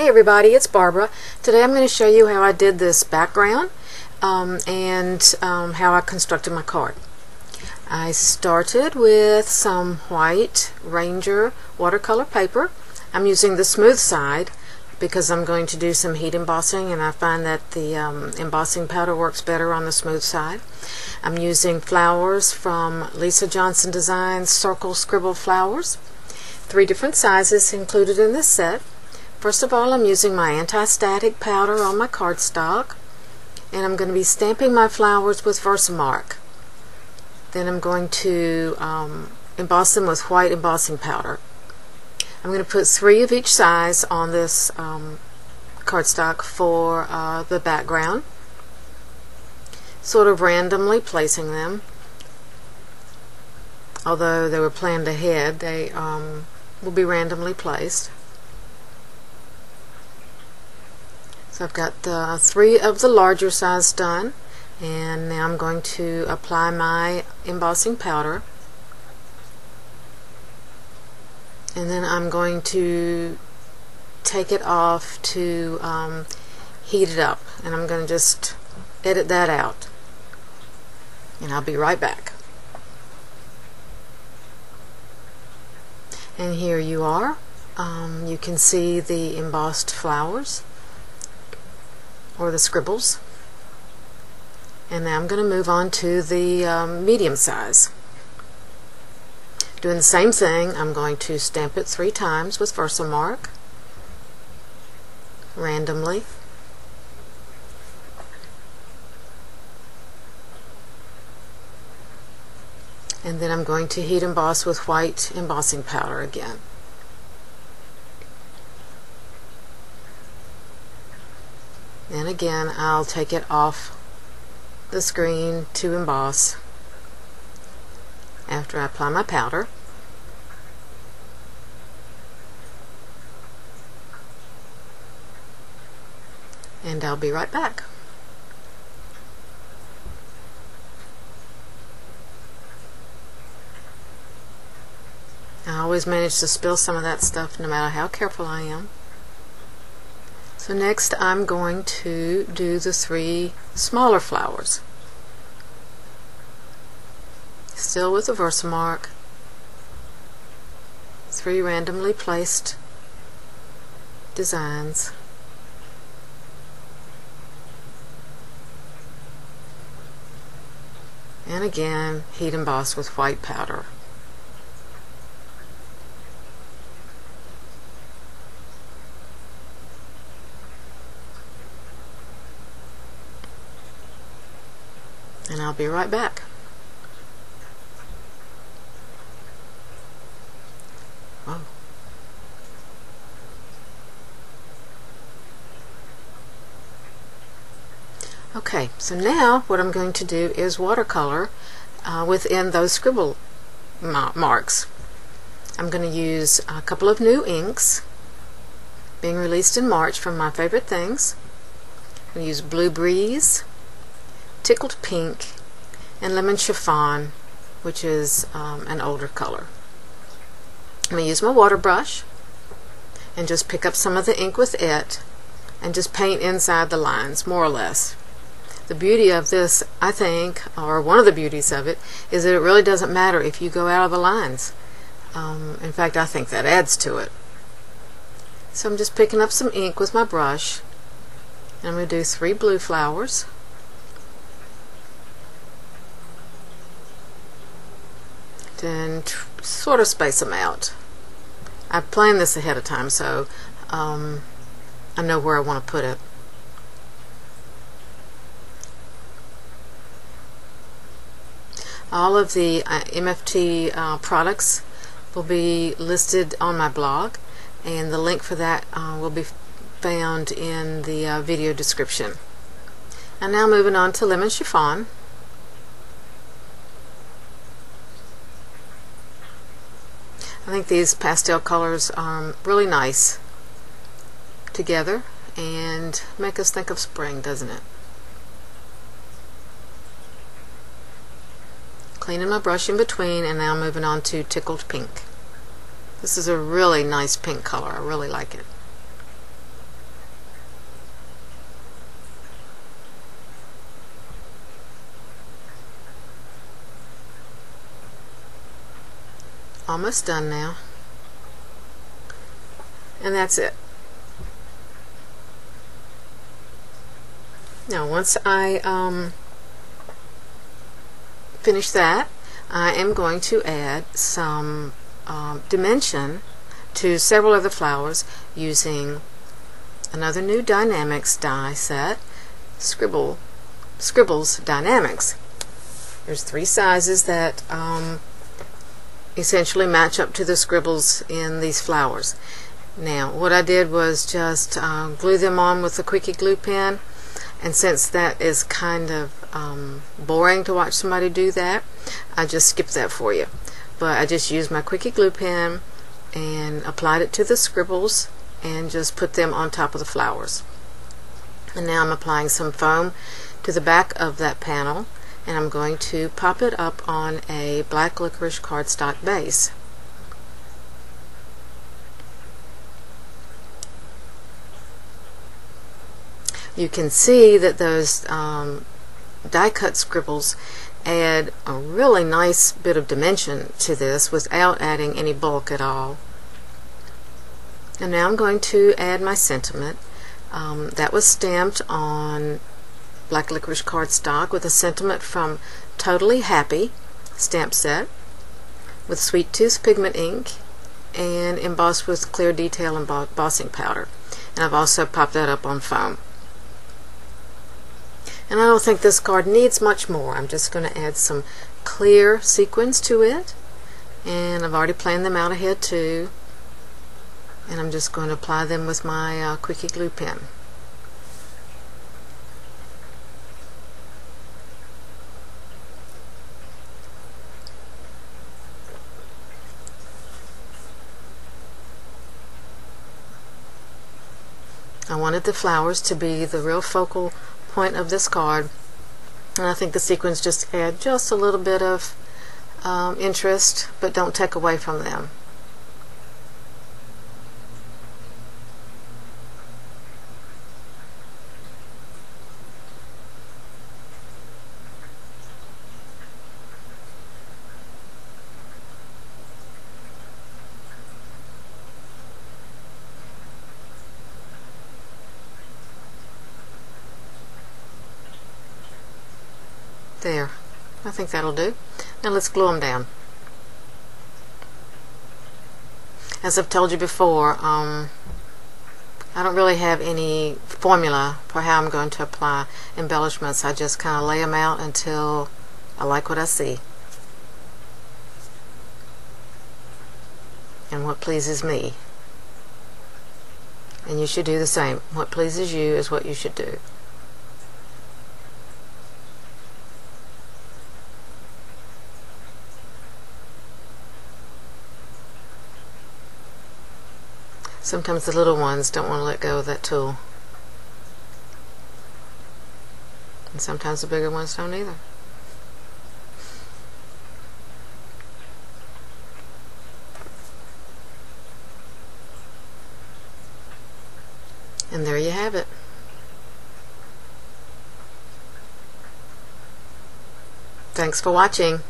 Hey everybody, it's Barbara. Today I'm going to show you how I did this background and how I constructed my card. I started with some white Ranger watercolor paper. I'm using the smooth side because I'm going to do some heat embossing, and I find that the embossing powder works better on the smooth side. I'm using flowers from Lisa Johnson Designs Circle Scribble flowers. 3 different sizes included in this set. First of all, I'm using my anti-static powder on my cardstock, and I'm going to be stamping my flowers with Versamark. Then I'm going to emboss them with white embossing powder. I'm going to put 3 of each size on this cardstock for the background, sort of randomly placing them. Although they were planned ahead, they will be randomly placed. So I've got 3 of the larger size done, and now I'm going to apply my embossing powder, and then I'm going to take it off to heat it up, and I'm going to just edit that out, and I'll be right back. And here you are. You can see the embossed flowers, or the scribbles. And now I'm going to move on to the medium size. Doing the same thing, I'm going to stamp it 3 times with Versamark randomly. And then I'm going to heat emboss with white embossing powder again. And again, I'll take it off the screen to emboss after I apply my powder. And I'll be right back. I always manage to spill some of that stuff no matter how careful I am. So next I'm going to do the 3 smaller flowers. Still with the Versamark. 3 randomly placed designs. And again, heat emboss with white powder. And I'll be right back. Whoa. Okay, so now what I'm going to do is watercolor within those scribble marks. I'm going to use a couple of new inks being released in March from My Favorite Things. I'm going to use Blue Breeze, Tickled Pink, and Lemon Chiffon, which is an older color. I'm going to use my water brush and just pick up some of the ink with it and just paint inside the lines, more or less. The beauty of this, I think, or one of the beauties of it, is that it really doesn't matter if you go out of the lines. In fact, I think that adds to it. So I'm just picking up some ink with my brush, and I'm going to do 3 blue flowers. And sort of space them out. I've planned this ahead of time, so I know where I want to put it. All of the MFT products will be listed on my blog, and the link for that will be found in the video description. And now moving on to Lemon Chiffon. I think these pastel colors are really nice together and make us think of spring, doesn't it? Cleaning my brush in between, and now moving on to Tickled Pink. This is a really nice pink color. I really like it. almost done now. And that's it. Now once I finish that, I am going to add some dimension to several of the flowers using another new Dynamics die set, Scribbles Die-namics. There's 3 sizes that essentially match up to the scribbles in these flowers. Now what I did was just glue them on with the Quickie Glue Pen, and since that is kind of boring to watch somebody do that, I just skipped that for you. But I just used my Quickie Glue Pen and applied it to the scribbles and just put them on top of the flowers. And now I'm applying some foam to the back of that panel, and I'm going to pop it up on a black licorice cardstock base. You can see that those die cut scribbles add a really nice bit of dimension to this without adding any bulk at all. And now I'm going to add my sentiment. That was stamped on black licorice cardstock with a sentiment from Totally Happy stamp set with Sweet Tooth pigment ink and embossed with clear detail embossing powder. And I've also popped that up on foam. And I don't think this card needs much more. I'm just going to add some clear sequins to it, and I've already planned them out ahead too, and I'm just going to apply them with my Quickie Glue Pen. I wanted the flowers to be the real focal point of this card, and I think the sequins just add just a little bit of interest, but don't take away from them. There, I think that'll do. Now let's glue them down. As I've told you before, I don't really have any formula for how I'm going to apply embellishments. I just kind of lay them out until I like what I see and what pleases me. And you should do the same. What pleases you is what you should do. Sometimes the little ones don't want to let go of that tool. And sometimes the bigger ones don't either. And there you have it. Thanks for watching.